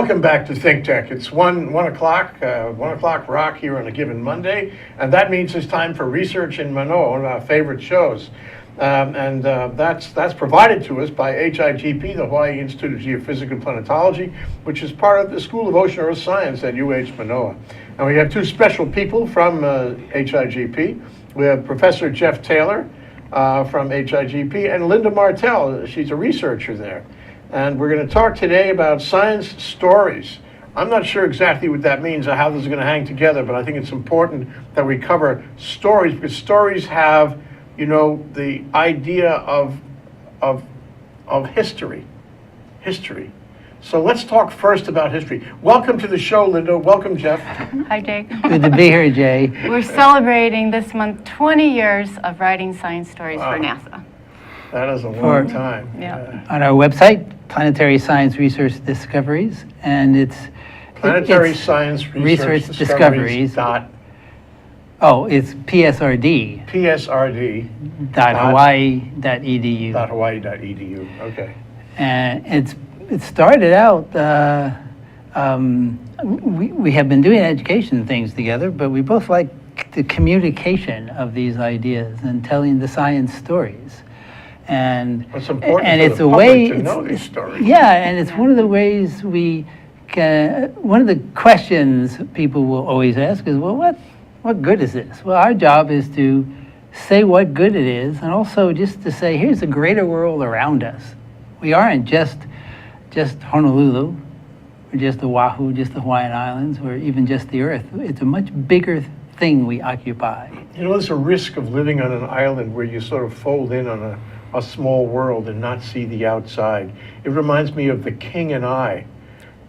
Welcome back to Think Tech. It's 1 o'clock rock here on a given Monday, and that means it's time for Research in Manoa, one of our favorite shows. That's provided to us by HIGP, the Hawaii Institute of Geophysical Planetology, which is part of the School of Ocean Earth Science at UH Manoa. And we have two special people from HIGP. We have Professor Jeff Taylor from HIGP and Linda Martell. She's a researcher there. And we're going to talk today about science stories. I'm not sure exactly what that means or how this is going to hang together, but I think it's important that we cover stories, because stories have, you know, the idea of history. So let's talk first about history. Welcome to the show, Linda. Welcome, Jeff. Hi, Jake. Good to be here, Jay. We're celebrating this month 20 years of writing science stories for NASA. That is a long time. Yeah. On our website, Planetary Science Research Discoveries, and it's Planetary Science Research Discoveries. It's PSRD. PSRD. Hawaii.edu. Hawaii.edu. Okay. And it started out. We have been doing education things together, but we both like the communication of these ideas and telling the science stories. And it's important and for it's the a public way to know these stories. Yeah, and it's one of the ways we can. One of the questions people will always ask is, well, what good is this? Well, our job is to say what good it is, and also just to say, here's a greater world around us. We aren't just Honolulu, or just Oahu, just the Hawaiian Islands, or even just the Earth. It's a much bigger thing we occupy. You know, there's a risk of living on an island where you sort of fold in on a small world and not see the outside. It reminds me of The King and I,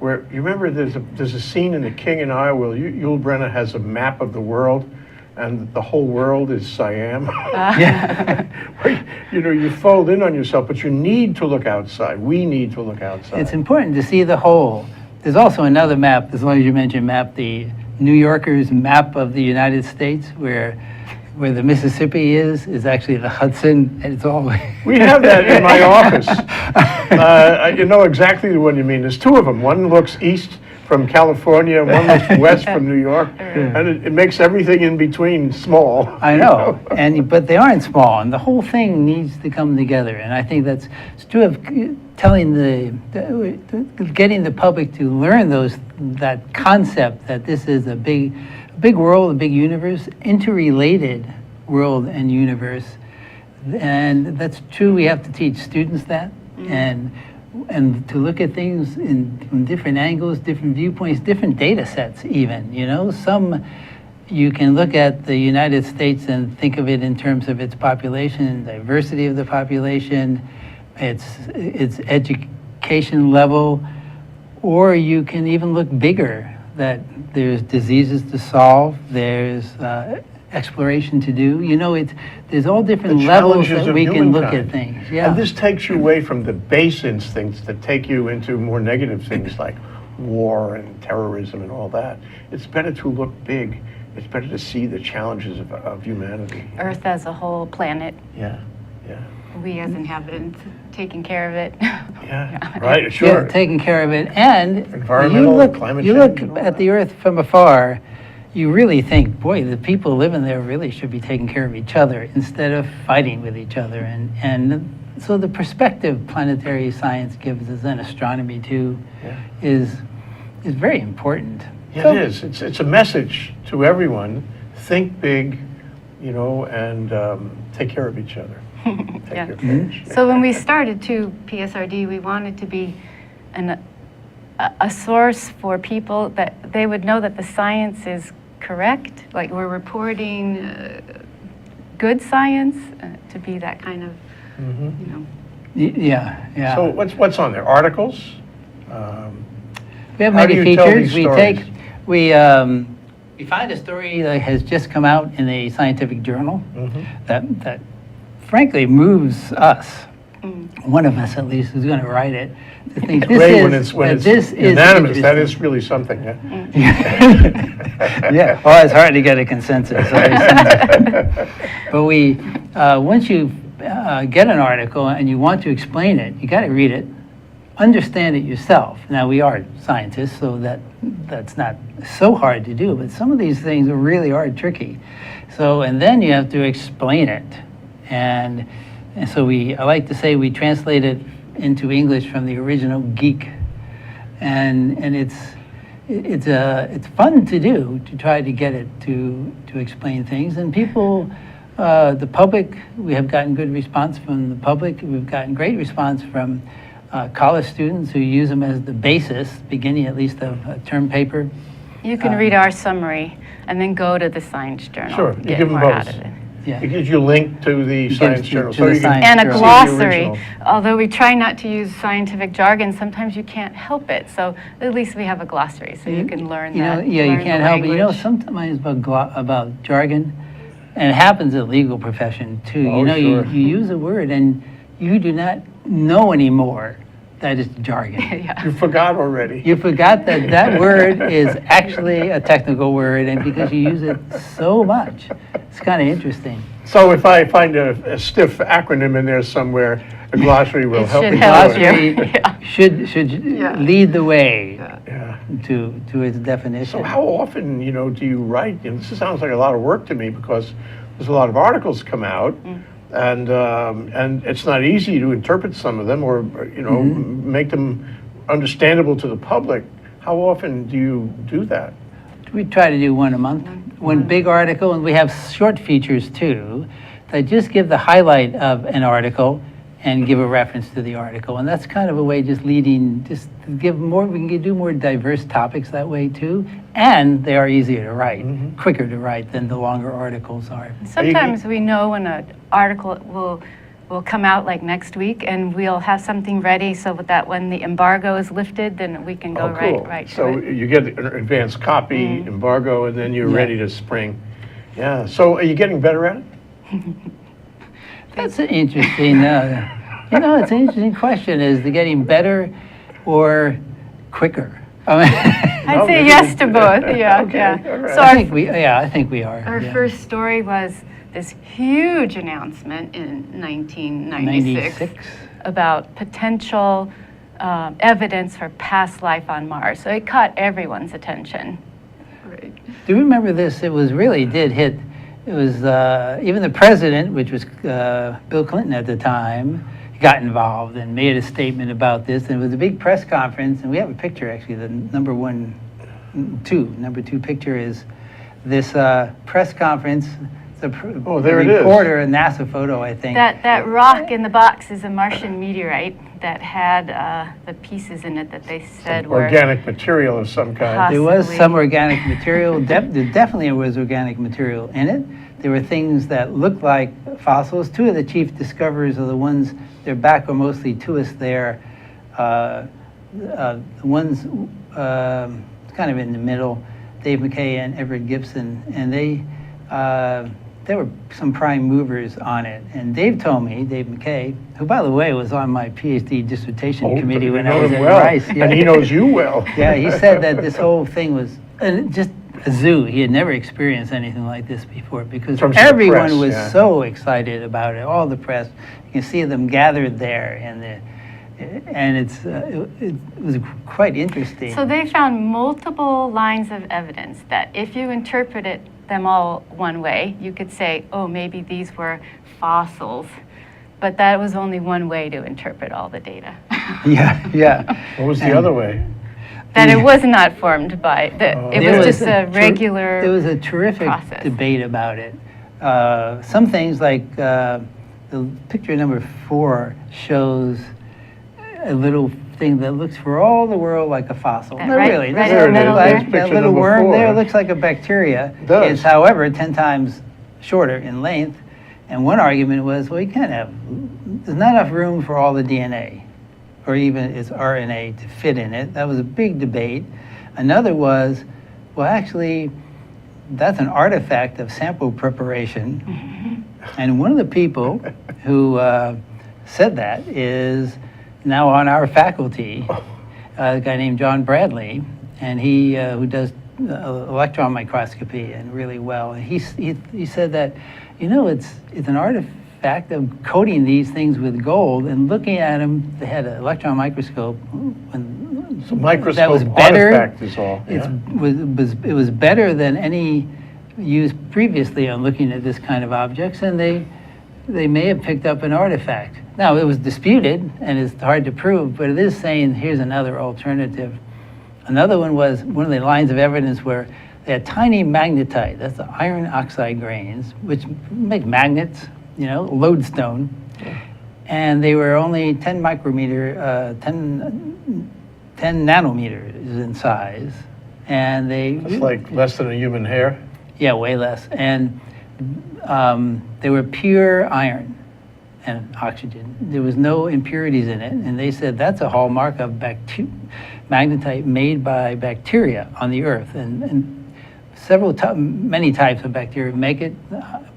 where, you remember there's a scene in The King and I where Yul Brynner has a map of the world, and the whole world is Siam. Where, you know, you fold in on yourself, but you need to look outside. We need to look outside. It's important to see the whole. There's also another map, as long as you mention map, the New Yorker's map of the United States, where the Mississippi is actually the Hudson, and it's all. We have that in my office. You know exactly the one you mean. There's two of them. One looks east from California, and one looks west from New York, and it makes everything in between small. I know, but they aren't small, and the whole thing needs to come together. And I think it's true of telling getting the public to learn that concept that this is a big world, a big universe, interrelated world and universe. And that's true. We have to teach students that, and to look at things from different angles, different viewpoints, different data sets even, you know. Some you can look at the United States and think of it in terms of its population, diversity of the population, its education level, or you can even look bigger, that there's diseases to solve, there's exploration to do. You know, there's all different levels that we can look at things. Yeah. And this takes you away from the base instincts that take you into more negative things like war and terrorism and all that. It's better to look big. It's better to see the challenges of humanity. Earth as a whole planet. Yeah. We as inhabitants taking care of it. Yeah. Right, sure. Yeah, taking care of it. And climate you change look at the Earth from afar, you really think, boy, the people living there really should be taking care of each other instead of fighting with each other. And so the perspective planetary science gives us, and astronomy too, is very important. Yeah, it is. It's a message to everyone. Think big, you know, and take care of each other. So when we started PSRD, we wanted to be a source for people that they would know that the science is correct, like we're reporting good science, to be that kind of, you know. Yeah. So what's on there? Articles? We have many features. We find a story that has just come out in a scientific journal that frankly moves us. One of us, at least, who's going to write it. To think when it's unanimous, that is really something. Yeah. Well, it's hard to get a consensus. But once you get an article and you want to explain it, you got to read it, understand it yourself. Now, we are scientists, so that's not so hard to do, but some of these things really are tricky. So, and then you have to explain it. And so I like to say we translate it into English from the original geek. And it's fun to do, to try to get it to explain things. And people, the public, we have gotten good response from the public. We've gotten great response from college students who use them as the basis, beginning at least of a term paper. You can read our summary and then go to the Science Journal. Sure, you get give them more both. out of it. Yeah. It gives you a link to the Science Journal. to the Science And a Journal. glossary. original. Although we try not to use scientific jargon, sometimes you can't help it. So at least we have a glossary, so you can learn that. Yeah, you learn the can't help it. You know, language. sometimes about jargon, and it happens in the legal profession too. Oh, You know, sure. you use a word and you do not know anymore that it's jargon. Yeah. You forgot already. You forgot that that word is actually a technical word, and because you use it so much, it's kind of interesting. So if I find a stiff acronym in there somewhere, a glossary will It help should me. help do you. it. Yeah. Should lead the way Yeah. to its definition. So how often, do you write? And this sounds like a lot of work to me because there's a lot of articles come out, and it's not easy to interpret some of them or make them understandable to the public. How often do you do that? We try to do one a month, one big article, and we have short features too, that just give the highlight of an article and give a reference to the article. And that's kind of a way just to give more, we can do more diverse topics that way too. And they are easier to write, quicker to write than the longer articles are. Sometimes we know when an article will come out like next week, and we'll have something ready so that when the embargo is lifted, then we can go Oh, cool. right to So it. you get an advanced copy, embargo, and then you're ready to spring. Yeah. So are you getting better at it? That's an interesting, it's an interesting question, is the getting better or quicker? I mean, I'd No, say maybe yes it- to both, yeah, Okay, yeah. all right. So I think we are. our yeah. first story was this huge announcement in 1996 96. about potential evidence for past life on Mars. So it caught everyone's attention. Right. Do you remember this? It was really did hit. It was even the president, which was Bill Clinton at the time, got involved and made a statement about this. And it was a big press conference, and we have a picture actually. The number two picture is this press conference. Oh, there it is. Reporter, a NASA photo, I think. That rock in the box is a Martian meteorite that had the pieces in it that they said were Organic material of some kind. There was possibly. some organic material. There definitely was organic material in it. There were things that looked like fossils. Two of the chief discoverers are the ones, they're back or mostly to us there. The ones kind of in the middle, Dave McKay and Everett Gibson, and there were some prime movers on it. And Dave told me, Dave McKay, who by the way was on my PhD dissertation committee you when know I was him at well, Rice. and he knows you well. Yeah, he said that this whole thing was just a zoo. He had never experienced anything like this before because terms of the everyone press, was yeah. so excited about it. All the press, you can see them gathered there, and it was quite interesting. So they found multiple lines of evidence that if you interpreted them all one way, you could say, oh, maybe these were fossils. But that was only one way to interpret all the data. Yeah. What was the other way? That it was not formed by, it There was just a ter- regular There was a terrific process. debate about it. Some things like the picture number 4 shows a little thing that looks for all the world like a fossil. That Not right- really. right This in the looks middle like there? that Picture little number worm 4. there looks like a bacteria. It does. It's, however, 10 times shorter in length. And one argument was, well, there's not enough room for all the DNA or even its RNA to fit in it. That was a big debate. Another was, well, actually, that's an artifact of sample preparation. And one of the people who said that is now on our faculty, a guy named John Bradley, and he who does electron microscopy and really well. And he said that, it's an artifact of coating these things with gold and looking at them. They had an electron microscope. So microscope that was better. artifact is all. Yeah. It was better than any used previously on looking at this kind of objects, and they may have picked up an artifact. Now, it was disputed, and it's hard to prove, but it is saying here's another alternative. Another one was one of the lines of evidence where they had tiny magnetite, that's the iron oxide grains, which make magnets, lodestone, and they were only 10 nanometers in size, and It's like less than a human hair. yeah, way less, and they were pure iron and oxygen. There was no impurities in it, and they said that's a hallmark of magnetite made by bacteria on the Earth, and many types of bacteria make it.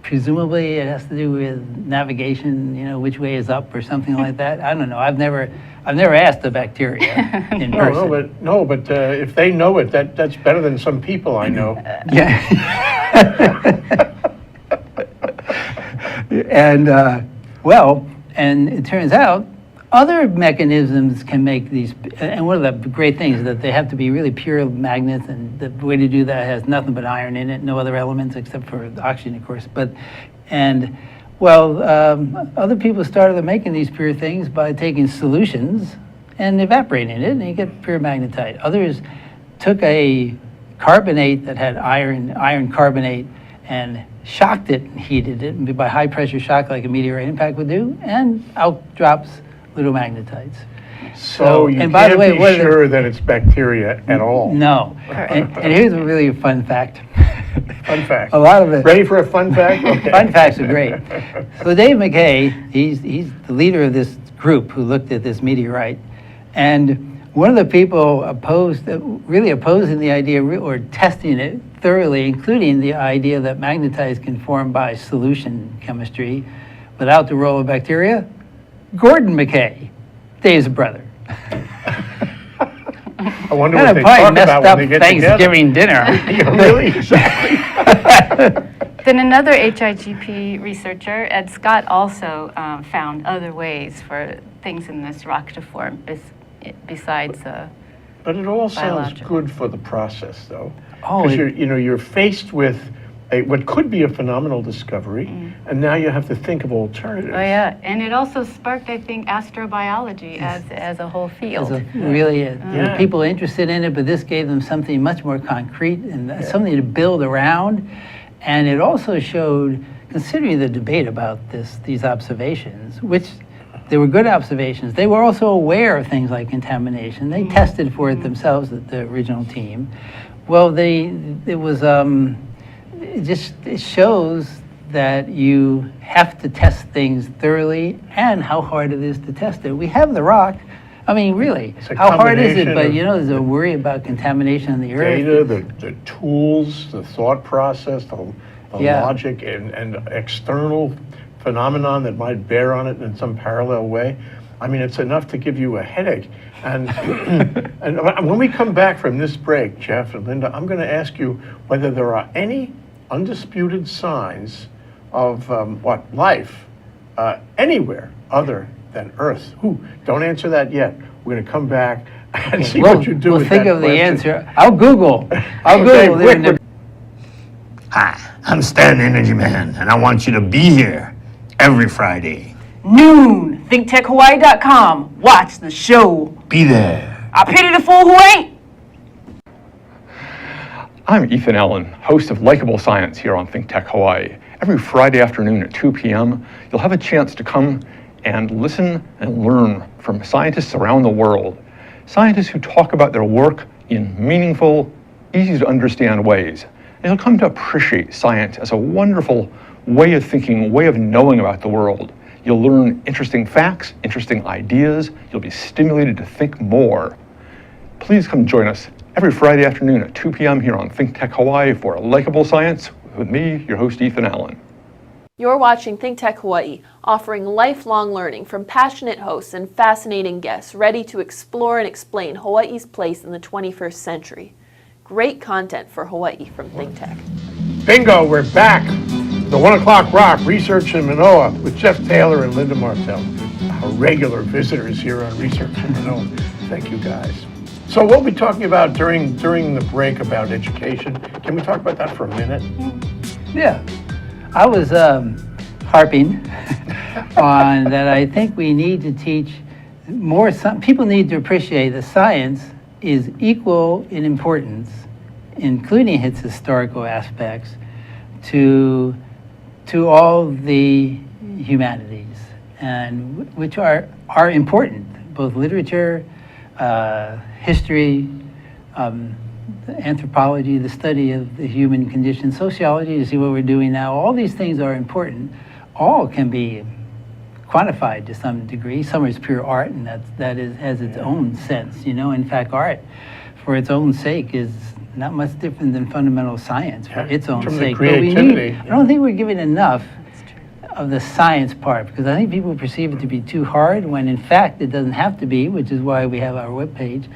Presumably, it has to do with navigation, which way is up or something like that. I don't know. I've never asked the bacteria in person. No, but if they know it, that's better than some people I know. Yeah. And and it turns out other mechanisms can make these, and one of the great things is that they have to be really pure magnets, and the way to do that has nothing but iron in it, no other elements except for oxygen, of course. Other people started making these pure things by taking solutions and evaporating it, and you get pure magnetite. Others took a carbonate that had iron carbonate, and shocked it and heated it by high pressure shock like a meteorite impact would do, and out drops little magnetites. So you and by the way, be sure that it's bacteria at all. No. And here's a really fun fact. Fun fact. A lot of it. Ready for a fun fact? Okay. Fun facts are great. So Dave McKay, he's the leader of this group who looked at this meteorite, and one of the people really opposing the idea or testing it thoroughly, including the idea that magnetites can form by solution chemistry without the role of bacteria, Gordon McKay, Dave's brother. I wonder what they talk about when they get Thanksgiving together. dinner. Yeah, really? Exactly. Then another HIGP researcher, Ed Scott, also found other ways for things in this rock to form besides But it all sounds biological. good for the process, though. Oh, Because you're faced with what could be a phenomenal discovery, and now you have to think of alternatives. Oh yeah, and it also sparked, I think, astrobiology as a whole field. There were people interested in it, but this gave them something much more concrete and something to build around. And it also showed, considering the debate about these observations, which they were good observations, they were also aware of things like contamination. They tested for it themselves, the original team. Well, it shows that you have to test things thoroughly and how hard it is to test it. We have the rock. I mean, really, how hard is it? But there's a worry about contamination on the Earth. Data, the tools, the thought process, the logic, and external phenomenon that might bear on it in some parallel way. I mean, it's enough to give you a headache. And and when we come back from this break, Jeff and Linda, I'm going to ask you whether there are any undisputed signs of life anywhere other than Earth. Don't answer that yet. We're going to come back and see what you do with that We'll think of the question. answer. I'll Google. Okay, Hi, I'm Stan Energy Man, and I want you to be here every Friday. Noon, ThinkTechHawaii.com. Watch the show. Be there. I pity the fool who ain't. I'm Ethan Allen, host of Likeable Science here on Think Tech Hawaii. Every Friday afternoon at 2 p.m., you'll have a chance to come and listen and learn from scientists around the world. Scientists who talk about their work in meaningful, easy to understand ways. And you'll come to appreciate science as a wonderful way of thinking, way of knowing about the world. You'll learn interesting facts, interesting ideas. You'll be stimulated to think more. Please come join us every Friday afternoon at 2 p.m. here on Think Tech Hawaii for Likeable Science with me, your host, Ethan Allen. You're watching Think Tech Hawaii, offering lifelong learning from passionate hosts and fascinating guests ready to explore and explain Hawaii's place in the 21st century. Great content for Hawaii from Think Tech. Bingo, we're back. The 1 o'clock rock, Research in Manoa, with Jeff Taylor and Linda Martell, our regular visitors here on Research in Manoa. Thank you, guys. So we'll be talking about during the break about education. Can we talk about that for a minute? Yeah. I was harping on that I think we need to teach more, people need to appreciate that science is equal in importance, including its historical aspects, to all the humanities, and which are important, both literature, history, anthropology, the study of the human condition, sociology, to see what we're doing now. All these things are important. All can be quantified to some degree. Some is pure art, and has its own sense. In fact, art, for its own sake, is not much different than fundamental science for its own From the sake. creativity. I don't think we're giving enough of the science part, because I think people perceive it to be too hard, when in fact it doesn't have to be, which is why we have our webpage,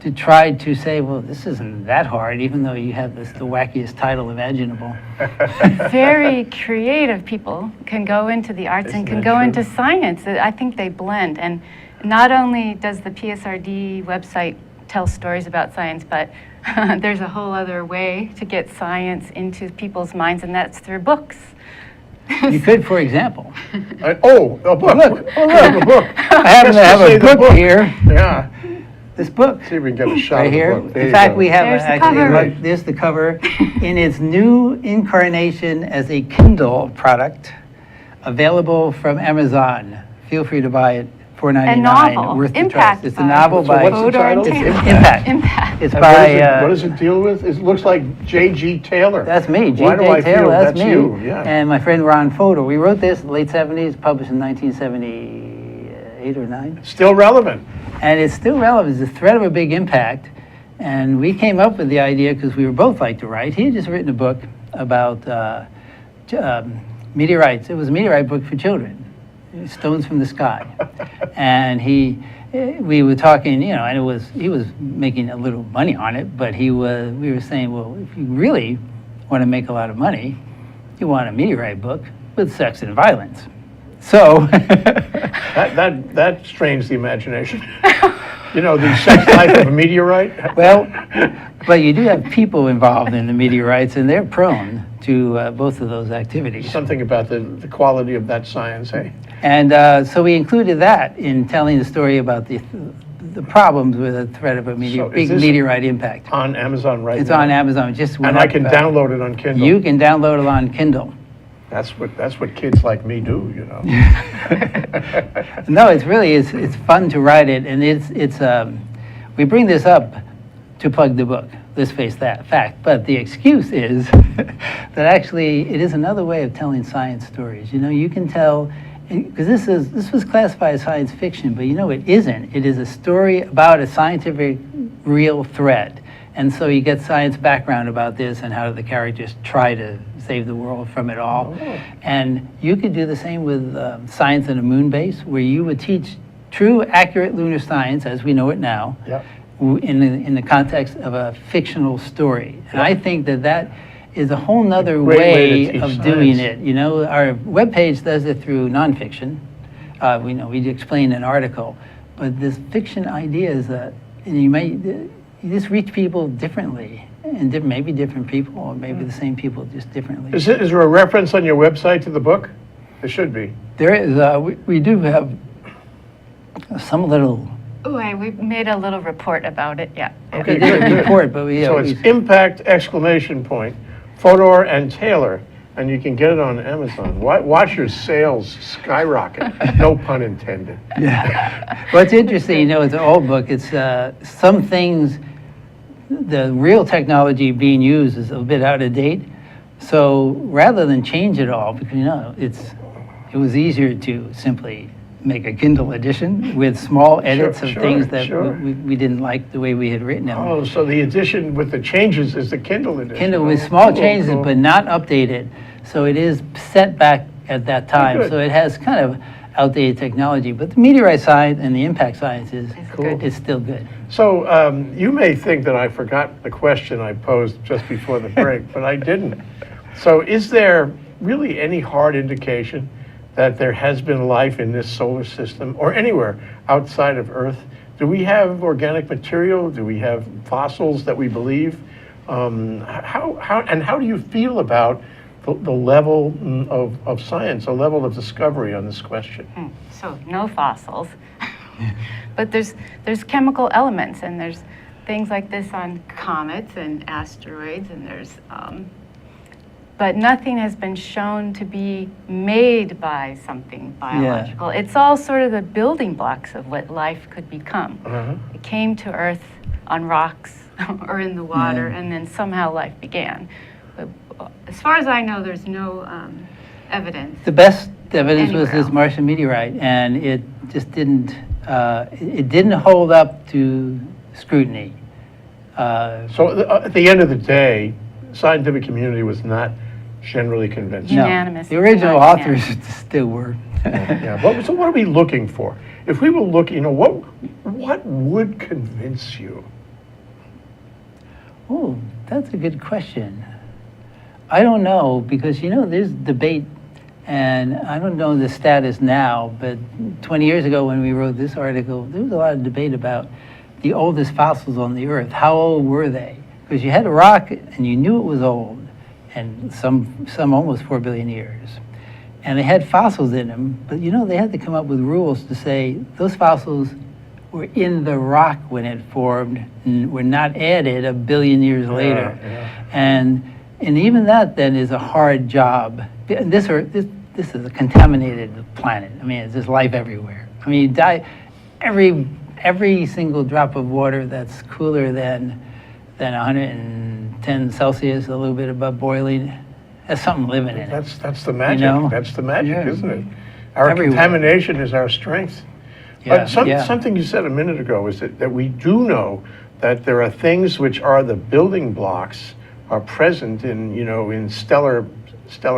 to try to say, well, this isn't that hard, even though you have the wackiest title imaginable. Very creative people can go into the arts and can go into science. I think they blend. And not only does the PSRD website tell stories about science, but there's a whole other way to get science into people's minds, and that's through books. You could, for example. A book. Look, We have a book. I happen to have a book here. Yeah. This book. See if we can get a shot Right of the here. book. There In you fact, go. we have There's the actually, cover. look, there's the cover in its new incarnation as a Kindle product, available from Amazon. Feel free to buy it. $4.99. A novel. Worth the Impact trust. It's a by novel So by what's the title? It's Taylor. Impact. Impact. It's And by what does it deal with? It looks like J.G. Taylor. that's me, Why do J.J. I feel Taylor. That's me. you? Yeah. And my friend Ron Fodor. We wrote this in the late 70s, published in 1978 or 9. Still relevant. And it's still relevant. It's the threat of a big impact. And we came up with the idea because we were both like to write. He had just written a book about meteorites. It was a meteorite book for children, stones from the sky. And we were talking, and he was making a little money on it, but we were saying, well, if you really want to make a lot of money, you want a meteorite book with sex and violence. So That strains the imagination. The sex life of a meteorite. well, but you do have people involved in the meteorites, and they're prone to both of those activities. Something about the quality of that science, hey? And so we included that in telling the story about the problems with the threat of a So is big this meteorite impact. On Amazon right It's now. on Amazon. Just went And I up, can download it on Kindle. You can download it on Kindle. That's what kids like me do, No, it's fun to write it, and we bring this up to plug the book. Let's face that fact. But the excuse is that actually it is another way of telling science stories. You can tell, because this was classified as science fiction, but it isn't. It is a story about a scientific real threat. And so you get science background about this and how the characters try to save the world from it all. Oh. And you could do the same with science in a moon base, where you would teach true, accurate lunar science as we know it now, Yep. in the context of a fictional story. And I think that is a whole nother great way to way teach of doing science. it. Our webpage does it through nonfiction. We explain an article, but this fiction idea is that you just reach people differently, and maybe different people, or maybe the same people, just differently. Is there a reference on your website to the book? There should be. There is, we do have some little We made a little report about it, yeah. Okay, we did good, good. report, but we So it's impact, exclamation point, Fodor and Taylor, and you can get it on Amazon. Watch your sales skyrocket. No pun intended. Yeah. What's interesting, it's an old book. It's some things, the real technology being used is a bit out of date. So rather than change it all, because it was easier to simply make a Kindle edition with small edits of things that we didn't like the way we had written them. Oh, so the edition with the changes is the Kindle edition. Kindle with Oh, small cool, changes, cool. but not updated. So it is set back at that time. good. So it has kind of outdated technology, but the meteorite science and the impact science is still good. So you may think that I forgot the question I posed just before the break, but I didn't. So is there really any hard indication that there has been life in this solar system or anywhere outside of Earth? Do we have organic material? Do we have fossils that we believe? How do you feel about the level of science, the level of discovery on this question? So no fossils, but there's chemical elements, and there's things like this on comets and asteroids, and but nothing has been shown to be made by something biological. It's all sort of the building blocks of what life could become. It came to Earth on rocks or in the water, and then somehow life began. But as far as I know, there's no evidence. The best evidence was Anywhere this Martian meteorite, and it just didn't hold up to scrutiny. So at the end of the day, the scientific community was not generally convinced. Unanimous. The original Not authors unanimous. still were. Yeah. So what are we looking for? If we were looking, what would convince you? Oh, that's a good question. I don't know, because there's debate, and I don't know the status now, but 20 years ago when we wrote this article, there was a lot of debate about the oldest fossils on the Earth. How old were they? Because you had a rock and you knew it was old, and some almost 4 billion years. And they had fossils in them, but they had to come up with rules to say those fossils were in the rock when it formed and were not added a billion years later. And even that then is a hard job. And this is a contaminated planet. I mean, it's just life everywhere. I mean, you die every single drop of water that's cooler than 110 Celsius, a little bit above boiling, has something living in it. That's the magic. That's the magic, isn't it? Our Everywhere. contamination is our strength. But something you said a minute ago is that we do know that there are things which are the building blocks are present in stellar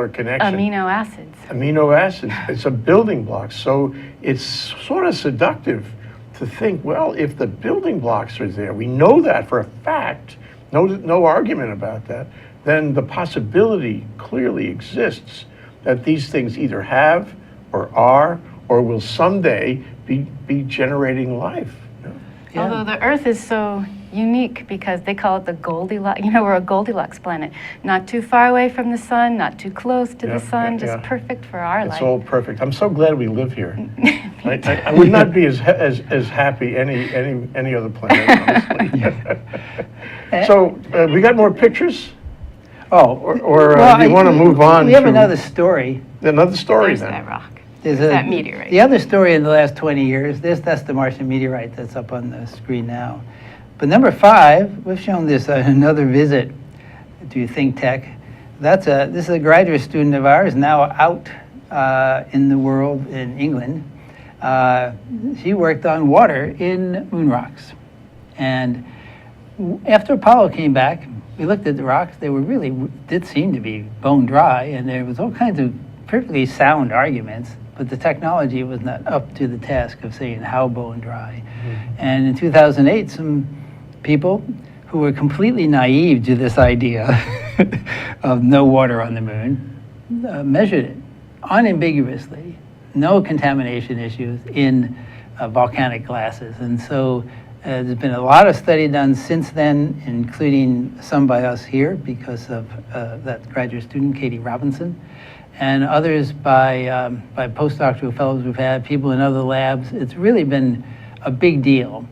connection. Amino acids. Amino acids. It's a building block. So it's sort of seductive to think, well, if the building blocks are there, we know that for a fact, no argument about that, then the possibility clearly exists that these things either have or are or will someday be generating life. Although the Earth is so unique because they call it the Goldilocks, we're a Goldilocks planet. Not too far away from the sun, not too close to the sun, just perfect for our life. It's all perfect. I'm so glad we live here. I would not be as happy any other planet, honestly. So we got more pictures? Or do you want to move on? We have another story. Another story There's then. that rock. There's that meteorite. The other story in the last 20 years, that's the Martian meteorite that's up on the screen now. But number 5, we've shown this another visit to Think Tech. This is a graduate student of ours now out in the world in England. She worked on water in moon rocks. And after Apollo came back, we looked at the rocks. They did seem to be bone dry, and there was all kinds of perfectly sound arguments, but the technology was not up to the task of saying how bone dry. And in 2008, some people who were completely naive to this idea of no water on the moon measured it unambiguously, no contamination issues in volcanic glasses. And so there's been a lot of study done since then, including some by us here because of that graduate student, Katie Robinson, and others by postdoctoral fellows we've had, people in other labs. It's really been a big deal.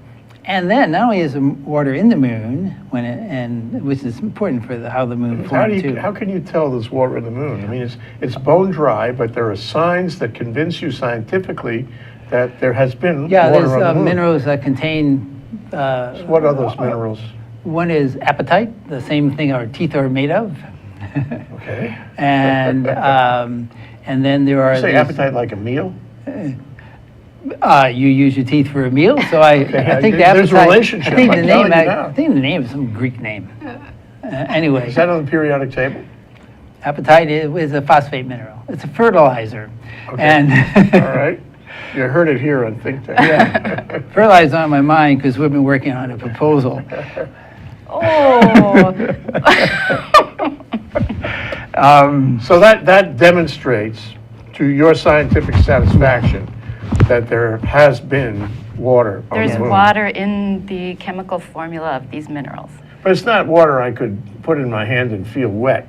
And then not only is there water in the moon, which is important for how the moon formed too. How can you tell there's water in the moon? I mean, it's bone dry, but there are signs that convince you scientifically that there has been water on the moon. There's minerals that contain. What are those minerals? One is apatite, the same thing our teeth are made of. Okay. And then there are. You say apatite like a meal? You use your teeth for a meal, so I think the there's a apatite. relationship. I think the name is some Greek name. Anyway. Is that on the periodic table? Apatite is a phosphate mineral. It's a fertilizer. Okay. And all right. You heard it here on Think Tank. Yeah. Fertilizer's on my mind because we've been working on a proposal. Oh. So that demonstrates, to your scientific satisfaction, that there has been water on There's the moon. water in the chemical formula of these minerals. But it's not water I could put in my hand and feel wet.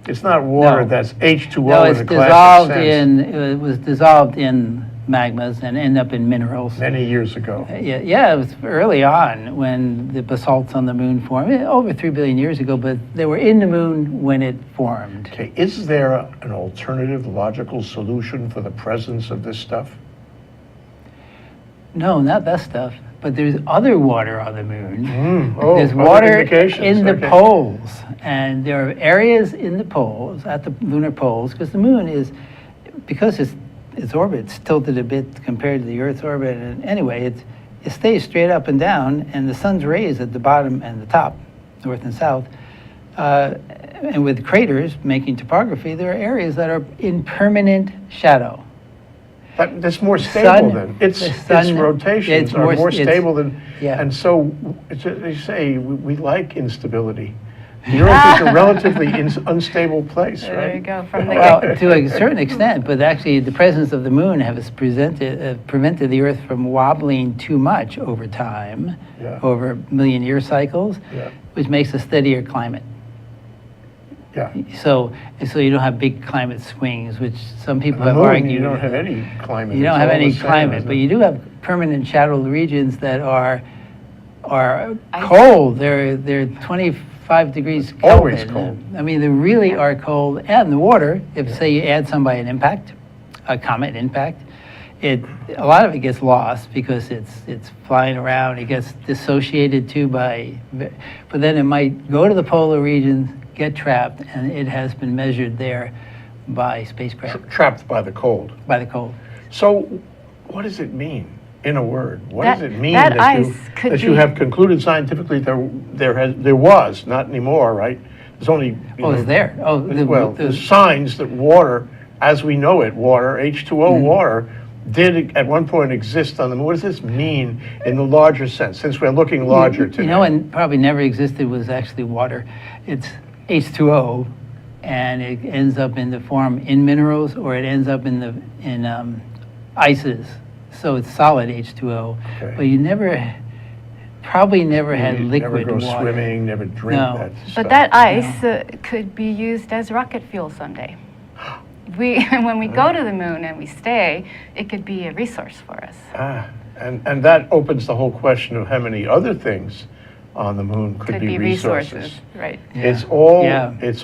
It's not water No. that's H2O No, in it's the classic sense. it was dissolved in magmas and end up in minerals. Many years ago. Yeah, it was early on when the basalts on the moon formed, over 3 billion years ago, but they were in the moon when it formed. Okay, is there an alternative logical solution for the presence of this stuff? No, not that stuff, but there's other water on the moon. Oh, There's other water indications, in the okay. poles, and there are areas in the poles, at the lunar poles, because the moon is, because its orbit's tilted a bit compared to the Earth's orbit, and anyway, it stays straight up and down, and the sun's rays at the bottom and the top, north and south, and with craters making topography, there are areas that are in permanent shadow. That's more stable sun- then. Its the sun- rotations it's are more it's- stable than, yeah. and so they say we like instability. The Earth is a relatively unstable place, right? There you go, from the Well, to a certain extent, but actually the presence of the moon has prevented the Earth from wobbling too much over time, Yeah. over million-year cycles, Yeah. which makes a steadier climate. Yeah. So you don't have big climate swings, which some people On the have moon, argued. you don't have any climate. You don't It's have all any the same, climate, isn't but it? you do have permanent shadow regions that are Ice. cold. They're 25 degrees Kelvin. Always cold. I mean, they really are cold. And the water, if say you add some by an impact, a comet impact, a lot of it gets lost because it's flying around. It gets dissociated too but then it might go to the polar regions, get trapped, and it has been measured there by spacecraft, Trapped by the cold. by the cold. So what does it mean, in a word? What That- does it mean that that, ice could you be- have concluded scientifically there was, not anymore, right? There's only, you Oh, it's know, there. Oh, well, there's signs that water, as we know it, water, H2O Mm-hmm. water, did at one point exist on the moon. What does this mean in the larger sense, since we're looking larger today? You know, and probably never existed was actually water. It's H2O, and it ends up in the form in minerals, or it ends up in ices. So it's solid H2O. Okay. But you probably never had You liquid never go water. swimming, never drink No. that stuff. But that ice could be used as rocket fuel someday. When we go to the moon and we stay, it could be a resource for us. And that opens the whole question of how many other things on the moon could be resources. Right. It's all, Yeah. it's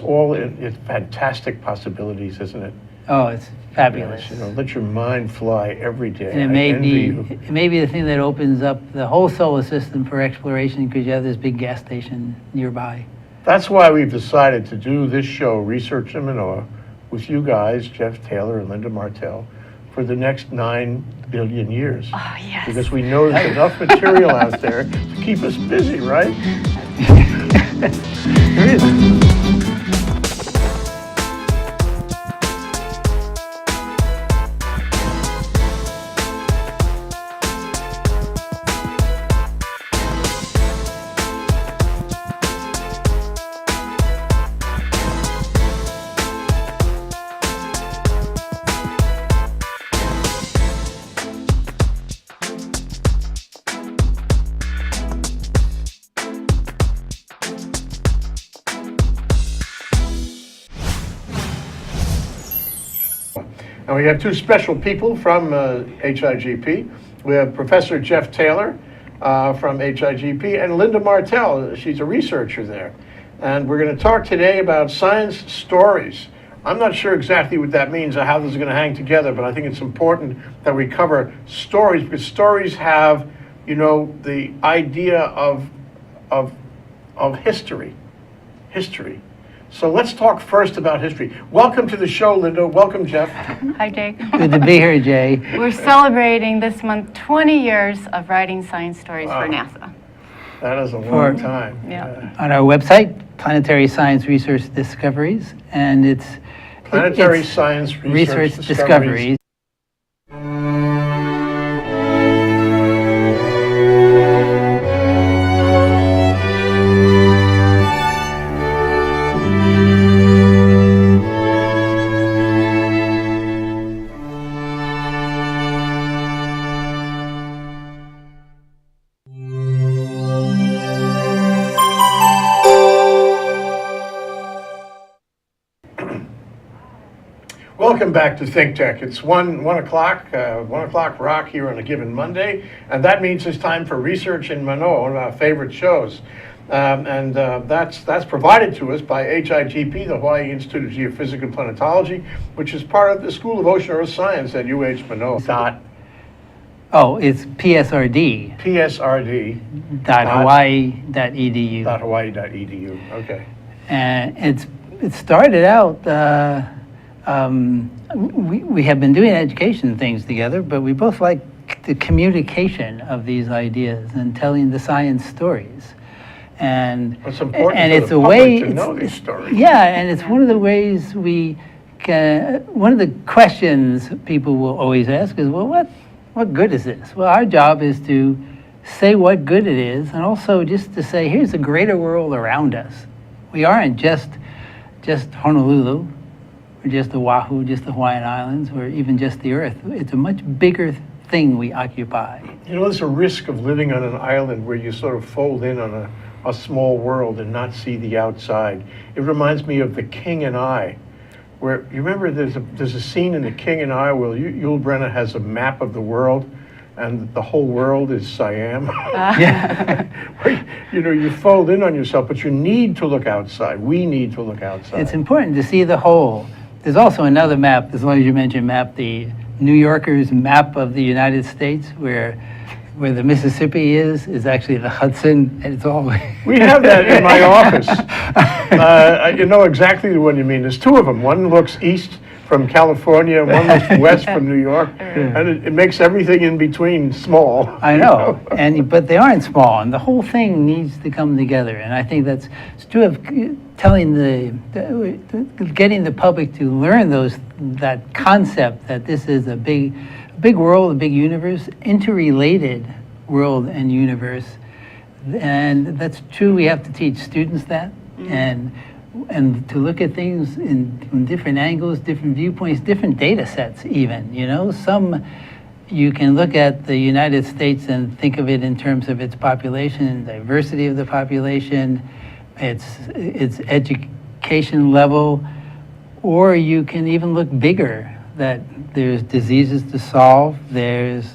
fantastic possibilities, isn't it? Oh, it's fabulous. Yes, you know, let your mind fly every day. And I envy you. it may be the thing that opens up the whole solar system for exploration because you have this big gas station nearby. That's why we've decided to do this show, Research in Manoa, with you guys, Jeff Taylor and Linda Martell, for the next 9 billion years. Oh, yes. Because we know there's enough material out there to keep us busy, right? There is. And we have two special people from HIGP. We have Professor Jeff Taylor from HIGP and Linda Martell. She's a researcher there. And we're going to talk today about science stories. I'm not sure exactly what that means or how this is going to hang together, but I think it's important that we cover stories because stories have, you know, the idea of history. History. So let's talk first about history. Welcome to the show, Linda. Welcome, Jeff. Hi, Jake. Good to be here, Jay. We're celebrating this month 20 years of writing science stories for NASA. That is a For- long time. Yeah. On our website, Planetary Science Research Discoveries, and it's Planetary it's Science Research Discoveries. Welcome back to Think Tech. It's 1 o'clock rock here on a given Monday, and that means it's time for Research in Manoa, one of our favorite shows. That's provided to us by Higp, the Hawaii Institute of Geophysics and Planetology, which is part of the School of Ocean Earth Science at Manoa. Oh, it's Psrd. Psrd. Hawaii.edu. Hawaii.edu. Okay. And it started out, we have been doing education things together, but we both like the communication of these ideas and telling the science stories. And it's important and for it's the a public way to know these stories. Yeah, and it's one of the ways we can. One of the questions people will always ask is, well, what good is this? Well, our job is to say what good it is, and also just to say, here's a greater world around us. We aren't just Honolulu, or just Oahu, just the Hawaiian Islands, or even just the Earth. It's a much bigger thing we occupy. You know, there's a risk of living on an island where you sort of fold in on a small world and not see the outside. It reminds me of The King and I, where, you remember there's a scene in The King and I where Yul Brynner has a map of the world, and the whole world is Siam. Where, you know, you fold in on yourself, but you need to look outside. We need to look outside. It's important to see the whole. There's also another map, as long as you mentioned map, the New Yorker's map of the United States, where the Mississippi is actually the Hudson, and it's all. We have that in my office. You know exactly the one you mean. There's two of them. One looks east from California, and one looks west from New York, and it makes everything in between small. I know, but they aren't small, and the whole thing needs to come together. And I think that's true of telling getting the public to learn that concept that this is a big world, a big universe, interrelated world and universe, and that's true. We have to teach students that, and to look at things from different angles, different viewpoints, different data sets even, you know. You can look at the United States and think of it in terms of its population, diversity of the population, its education level, or you can even look bigger, that there's diseases to solve, there's